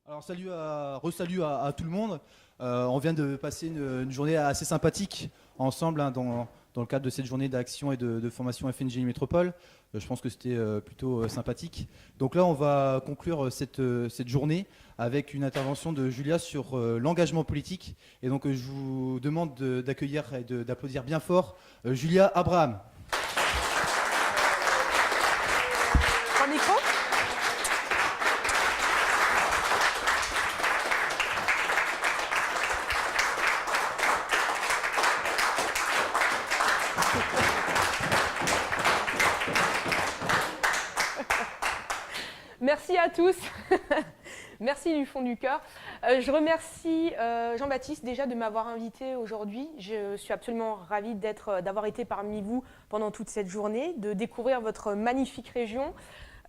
Alors re-salut à tout le monde. On vient de passer une journée assez sympathique ensemble hein, dans le cadre de cette journée d'action et de formation FNGI Métropole. Je pense que c'était plutôt sympathique. Donc là, on va conclure cette journée avec une intervention de Julia sur l'engagement politique. Et donc je vous demande d'accueillir et d'applaudir bien fort Julia Abraham. Prends le micro. Merci à tous. Merci du fond du cœur. Je remercie Jean-Baptiste déjà de m'avoir invité aujourd'hui. Je suis absolument ravie d'avoir été parmi vous pendant toute cette journée, de découvrir votre magnifique région.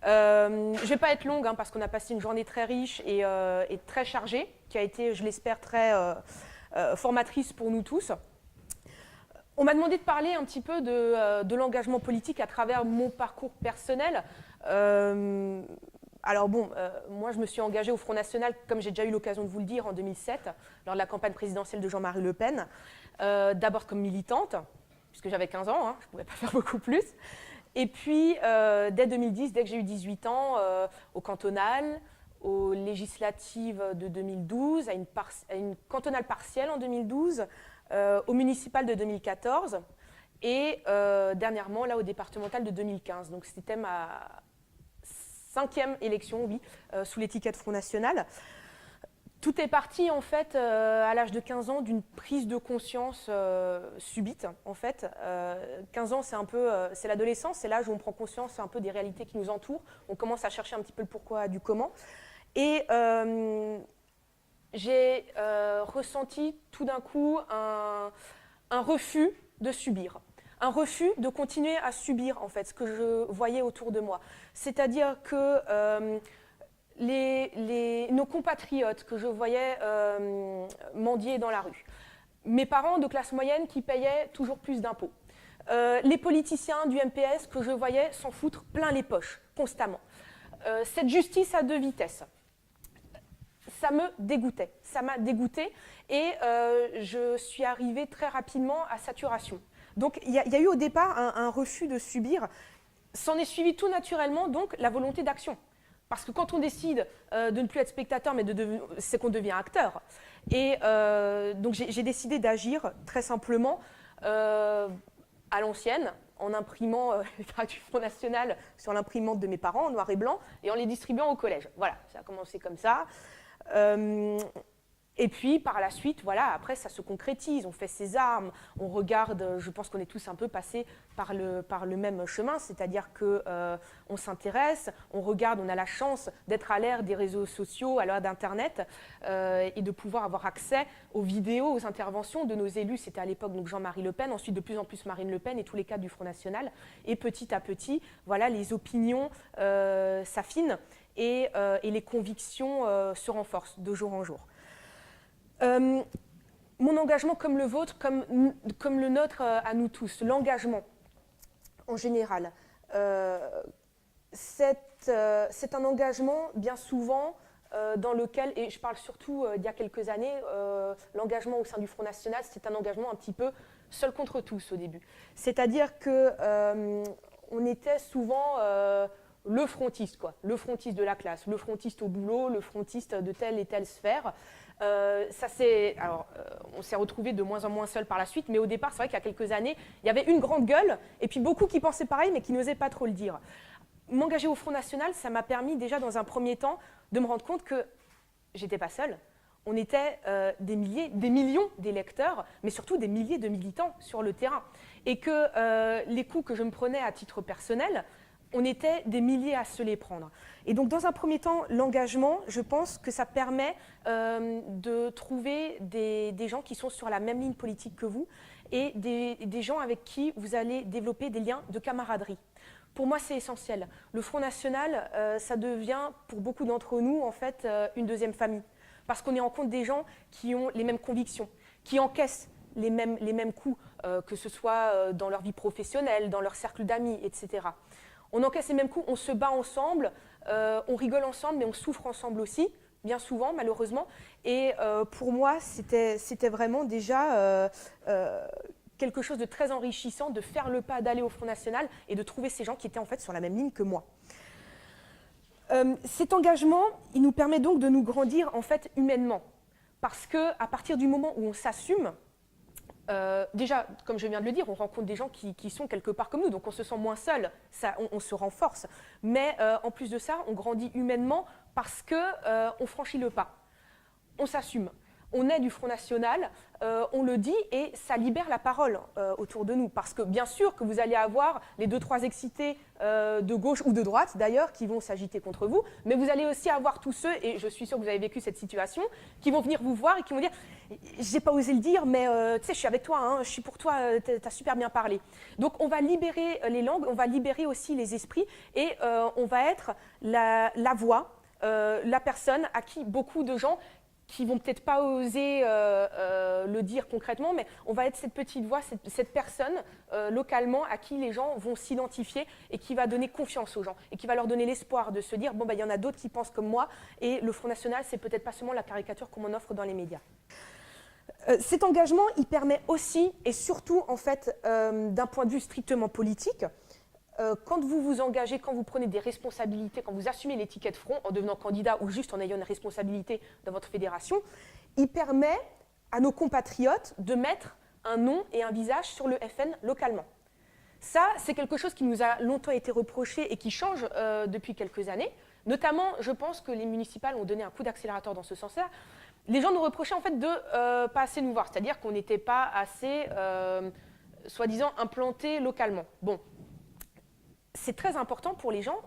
Je ne vais pas être longue parce qu'on a passé une journée très riche et très chargée, qui a été, je l'espère, très formatrice pour nous tous. On m'a demandé de parler un petit peu de l'engagement politique à travers mon parcours personnel. Alors bon, moi je me suis engagée au Front National, comme j'ai déjà eu l'occasion de vous le dire, en 2007, lors de la campagne présidentielle de Jean-Marie Le Pen. D'abord comme militante, puisque j'avais 15 ans, je ne pouvais pas faire beaucoup plus. Et puis, dès 2010, dès que j'ai eu 18 ans, au cantonal, aux législatives de 2012, à une cantonale partielle en 2012, au municipal de 2014 et dernièrement là au départemental de 2015. Donc c'était ma 5e élection, oui, sous l'étiquette Front National. Tout est parti en fait à l'âge de 15 ans d'une prise de conscience subite en fait. 15 ans c'est l'adolescence, c'est l'âge où on prend conscience un peu des réalités qui nous entourent. On commence à chercher un petit peu le pourquoi du comment. Et j'ai ressenti tout d'un coup un refus de subir, un refus de continuer à subir en fait ce que je voyais autour de moi. C'est-à-dire que nos compatriotes que je voyais mendier dans la rue, mes parents de classe moyenne qui payaient toujours plus d'impôts, les politiciens du MPS que je voyais s'en foutre plein les poches constamment, cette justice à deux vitesses. Ça me dégoûtait, ça m'a dégoûtée et je suis arrivée très rapidement à saturation. Donc il y a eu au départ un refus de subir, s'en est suivi tout naturellement donc la volonté d'action. Parce que quand on décide de ne plus être spectateur, mais c'est qu'on devient acteur. Et donc j'ai décidé d'agir très simplement à l'ancienne, en imprimant les tracts du Front National sur l'imprimante de mes parents en noir et blanc et en les distribuant au collège. Voilà, ça a commencé comme ça. Et puis par la suite, voilà, après ça se concrétise, on fait ses armes, on regarde, je pense qu'on est tous un peu passés par le même chemin, c'est-à-dire qu'on s'intéresse, on regarde, on a la chance d'être à l'ère des réseaux sociaux, à l'ère d'Internet, et de pouvoir avoir accès aux vidéos, aux interventions de nos élus. C'était à l'époque donc Jean-Marie Le Pen, ensuite de plus en plus Marine Le Pen et tous les cadres du Front National. Et petit à petit, voilà, les opinions s'affinent et les convictions se renforcent de jour en jour. Mon engagement comme le vôtre, comme le nôtre à nous tous, l'engagement en général, c'est un engagement bien souvent dans lequel, et je parle surtout d'il y a quelques années, l'engagement au sein du Front National, c'est un engagement un petit peu seul contre tous au début. C'est-à-dire qu'on était souvent le frontiste, quoi, le frontiste de la classe, le frontiste au boulot, le frontiste de telle et telle sphère. On s'est retrouvés de moins en moins seuls par la suite, mais au départ, c'est vrai qu'il y a quelques années, il y avait une grande gueule, et puis beaucoup qui pensaient pareil, mais qui n'osaient pas trop le dire. M'engager au Front National, ça m'a permis déjà, dans un premier temps, de me rendre compte que j'étais pas seule. On était des millions d'électeurs, mais surtout des milliers de militants sur le terrain. Et que les coups que je me prenais à titre personnel, on était des milliers à se les prendre. Et donc, dans un premier temps, l'engagement, je pense que ça permet de trouver des gens qui sont sur la même ligne politique que vous et des gens avec qui vous allez développer des liens de camaraderie. Pour moi, c'est essentiel. Le Front National, ça devient, pour beaucoup d'entre nous, en fait, une deuxième famille. Parce qu'on y rencontre des gens qui ont les mêmes convictions, qui encaissent les mêmes coups, que ce soit dans leur vie professionnelle, dans leur cercle d'amis, etc. On encaisse les mêmes coups, on se bat ensemble, on rigole ensemble, mais on souffre ensemble aussi, bien souvent, malheureusement. Et pour moi, c'était vraiment déjà quelque chose de très enrichissant de faire le pas d'aller au Front National et de trouver ces gens qui étaient en fait sur la même ligne que moi. Cet engagement, il nous permet donc de nous grandir en fait humainement. Parce qu'à partir du moment où on s'assume, déjà, comme je viens de le dire, on rencontre des gens qui sont quelque part comme nous, donc on se sent moins seul, on se renforce. Mais en plus de ça, on grandit humainement parce qu'on franchit le pas. On s'assume. On est du Front National, on le dit, et ça libère la parole autour de nous. Parce que bien sûr que vous allez avoir les 2-3 excités de gauche ou de droite, d'ailleurs, qui vont s'agiter contre vous, mais vous allez aussi avoir tous ceux, et je suis sûre que vous avez vécu cette situation, qui vont venir vous voir et qui vont dire « j'ai pas osé le dire, mais tu sais, je suis avec toi, hein, je suis pour toi, t'as super bien parlé ». Donc on va libérer les langues, on va libérer aussi les esprits, et on va être la voix, la personne à qui beaucoup de gens qui vont peut-être pas oser le dire concrètement, mais on va être cette petite voix, cette personne localement à qui les gens vont s'identifier et qui va donner confiance aux gens et qui va leur donner l'espoir de se dire bon bah il y en a d'autres qui pensent comme moi et le Front National c'est peut-être pas seulement la caricature qu'on m'en offre dans les médias. Cet engagement il permet aussi et surtout en fait d'un point de vue strictement politique. Quand vous vous engagez, quand vous prenez des responsabilités, quand vous assumez l'étiquette Front en devenant candidat ou juste en ayant une responsabilité dans votre fédération, il permet à nos compatriotes de mettre un nom et un visage sur le FN localement. Ça, c'est quelque chose qui nous a longtemps été reproché et qui change depuis quelques années. Notamment, je pense que les municipales ont donné un coup d'accélérateur dans ce sens-là. Les gens nous reprochaient en fait de pas assez nous voir, c'est-à-dire qu'on n'était pas assez, soi-disant, implantés localement. Bon. C'est très important pour les gens,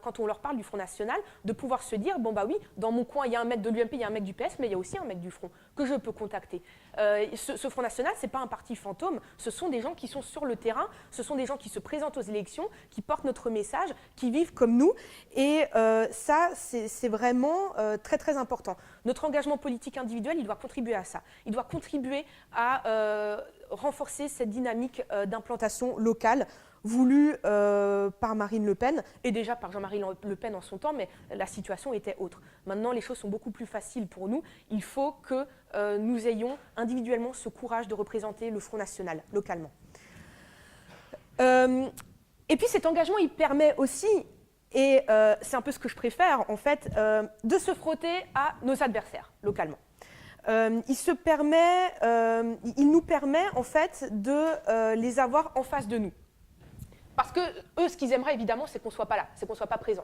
quand on leur parle du Front National, de pouvoir se dire, bon bah oui, dans mon coin, il y a un mec de l'UMP, il y a un mec du PS, mais il y a aussi un mec du Front que je peux contacter. Ce Front National, ce n'est pas un parti fantôme, ce sont des gens qui sont sur le terrain, ce sont des gens qui se présentent aux élections, qui portent notre message, qui vivent comme nous, et ça, c'est vraiment très très important. Notre engagement politique individuel, il doit contribuer à ça. Il doit contribuer à renforcer cette dynamique d'implantation locale, voulu par Marine Le Pen, et déjà par Jean-Marie Le Pen en son temps, mais la situation était autre. Maintenant, les choses sont beaucoup plus faciles pour nous. Il faut que nous ayons individuellement ce courage de représenter le Front National, localement. Et puis cet engagement, il permet aussi, et c'est un peu ce que je préfère, en fait, de se frotter à nos adversaires, localement. Il nous permet, en fait, de les avoir en face de nous. Parce que eux, ce qu'ils aimeraient évidemment, c'est qu'on ne soit pas là, c'est qu'on ne soit pas présent.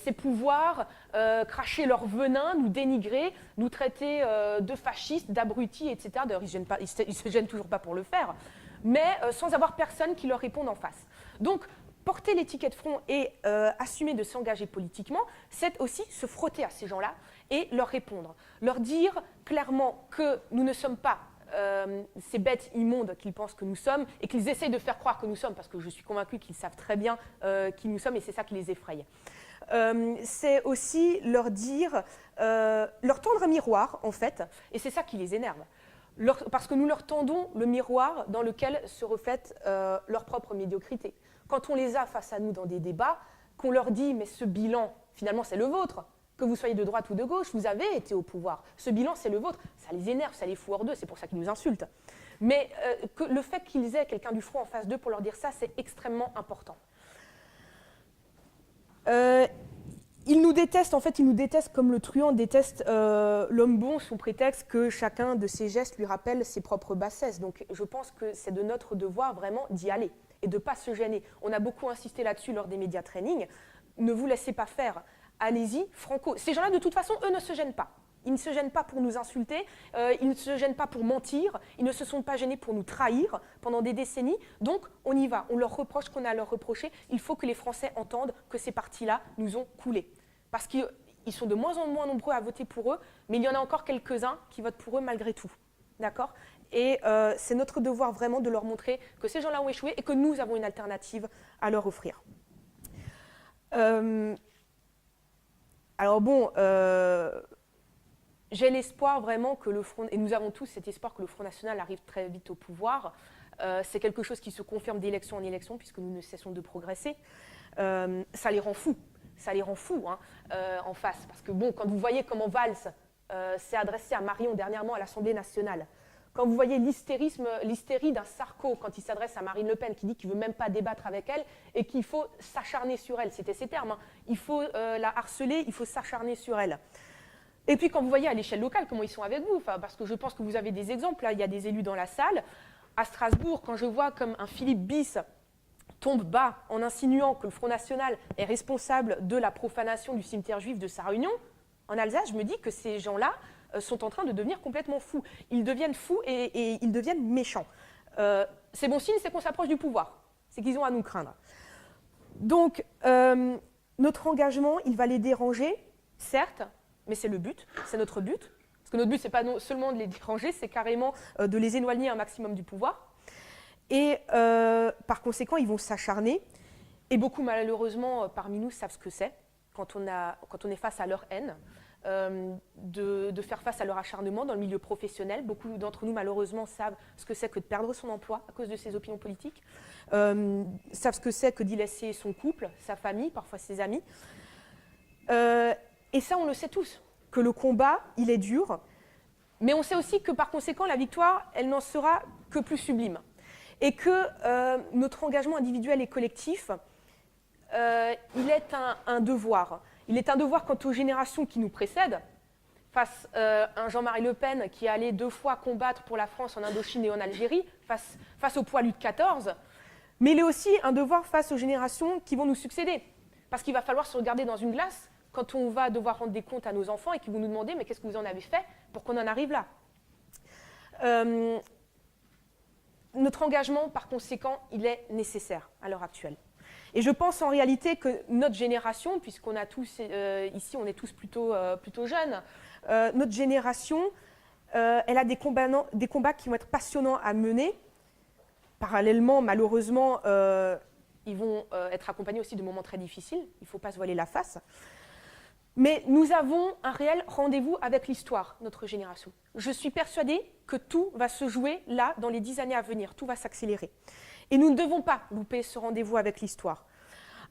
C'est pouvoir cracher leur venin, nous dénigrer, nous traiter de fascistes, d'abrutis, etc. D'ailleurs, ils ne se gênent toujours pas pour le faire, mais sans avoir personne qui leur réponde en face. Donc, porter l'étiquette Front et assumer de s'engager politiquement, c'est aussi se frotter à ces gens-là et leur répondre. Leur dire clairement que nous ne sommes pas ces bêtes immondes qu'ils pensent que nous sommes et qu'ils essayent de faire croire que nous sommes, parce que je suis convaincue qu'ils savent très bien qui nous sommes et c'est ça qui les effraie. C'est aussi leur dire, leur tendre un miroir en fait, et c'est ça qui les énerve. Parce que nous leur tendons le miroir dans lequel se reflète leur propre médiocrité. Quand on les a face à nous dans des débats, qu'on leur dit mais ce bilan finalement c'est le vôtre, que vous soyez de droite ou de gauche, vous avez été au pouvoir. Ce bilan, c'est le vôtre. Ça les énerve, ça les fout hors d'eux, c'est pour ça qu'ils nous insultent. Mais que le fait qu'ils aient quelqu'un du Front en face d'eux pour leur dire ça, c'est extrêmement important. Ils nous détestent, en fait, ils nous détestent comme le truand déteste l'homme bon sous prétexte que chacun de ses gestes lui rappelle ses propres bassesses. Donc je pense que c'est de notre devoir vraiment d'y aller et de ne pas se gêner. On a beaucoup insisté là-dessus lors des médias training. Ne vous laissez pas faire. Allez-y, franco. Ces gens-là, de toute façon, eux ne se gênent pas. Ils ne se gênent pas pour nous insulter, ils ne se gênent pas pour mentir, ils ne se sont pas gênés pour nous trahir pendant des décennies. Donc, on y va, on leur reproche ce qu'on a à leur reprocher. Il faut que les Français entendent que ces partis-là nous ont coulés. Parce qu'ils sont de moins en moins nombreux à voter pour eux, mais il y en a encore quelques-uns qui votent pour eux malgré tout. D'accord ? Et c'est notre devoir vraiment de leur montrer que ces gens-là ont échoué et que nous avons une alternative à leur offrir. Alors bon, j'ai l'espoir vraiment que le Front, et nous avons tous cet espoir que le Front National arrive très vite au pouvoir. C'est quelque chose qui se confirme d'élection en élection puisque nous ne cessons de progresser. Ça les rend fous. ça les rend fous hein, en face. Parce que bon, quand vous voyez comment Valls s'est adressé à Marion dernièrement à l'Assemblée nationale, quand vous voyez l'hystérie d'un Sarko quand il s'adresse à Marine Le Pen, qui dit qu'il ne veut même pas débattre avec elle et qu'il faut s'acharner sur elle, c'était ses termes, hein. Il faut la harceler, il faut s'acharner sur elle. Et puis quand vous voyez à l'échelle locale comment ils sont avec vous, parce que je pense que vous avez des exemples, là, il y a des élus dans la salle. À Strasbourg, quand je vois comme un Philippe Bis tombe bas en insinuant que le Front National est responsable de la profanation du cimetière juif de sa réunion, en Alsace, je me dis que ces gens-là sont en train de devenir complètement fous. Ils deviennent fous et ils deviennent méchants. C'est bon signe, c'est qu'on s'approche du pouvoir. C'est qu'ils ont à nous craindre. Donc, notre engagement, il va les déranger, certes, mais c'est le but, c'est notre but. Parce que notre but, ce n'est pas seulement de les déranger, c'est carrément de les éloigner un maximum du pouvoir. Et par conséquent, ils vont s'acharner. Et beaucoup, malheureusement, parmi nous savent ce que c'est quand on est face à leur haine. De faire face à leur acharnement dans le milieu professionnel. Beaucoup d'entre nous, malheureusement, savent ce que c'est que de perdre son emploi à cause de ses opinions politiques, savent ce que c'est que d'y laisser son couple, sa famille, parfois ses amis. Et ça, on le sait tous, que le combat, il est dur, mais on sait aussi que, par conséquent, la victoire, elle n'en sera que plus sublime. Et que notre engagement individuel et collectif, il est un devoir. Il est un devoir quant aux générations qui nous précèdent, face à un Jean-Marie Le Pen qui est allé 2 fois combattre pour la France en Indochine et en Algérie, face au poilu de 14, mais il est aussi un devoir face aux générations qui vont nous succéder. Parce qu'il va falloir se regarder dans une glace quand on va devoir rendre des comptes à nos enfants et qu'ils vont nous demander « mais qu'est-ce que vous en avez fait pour qu'on en arrive là ?» Notre engagement, par conséquent, il est nécessaire à l'heure actuelle. Et je pense en réalité que notre génération, puisqu'on a tous, ici on est tous plutôt jeunes, notre génération, elle a des combats qui vont être passionnants à mener. Parallèlement, malheureusement, ils vont être accompagnés aussi de moments très difficiles, il ne faut pas se voiler la face. Mais nous avons un réel rendez-vous avec l'histoire, notre génération. Je suis persuadée que tout va se jouer là, dans les 10 années à venir, tout va s'accélérer. Et nous ne devons pas louper ce rendez-vous avec l'histoire.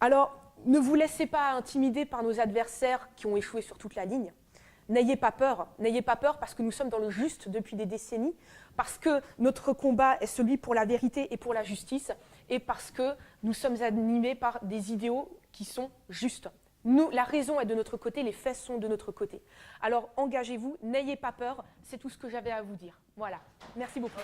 Alors, ne vous laissez pas intimider par nos adversaires qui ont échoué sur toute la ligne. N'ayez pas peur parce que nous sommes dans le juste depuis des décennies, parce que notre combat est celui pour la vérité et pour la justice, et parce que nous sommes animés par des idéaux qui sont justes. Nous, la raison est de notre côté, les faits sont de notre côté. Alors engagez-vous, n'ayez pas peur, c'est tout ce que j'avais à vous dire. Voilà, merci beaucoup.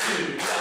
Yeah.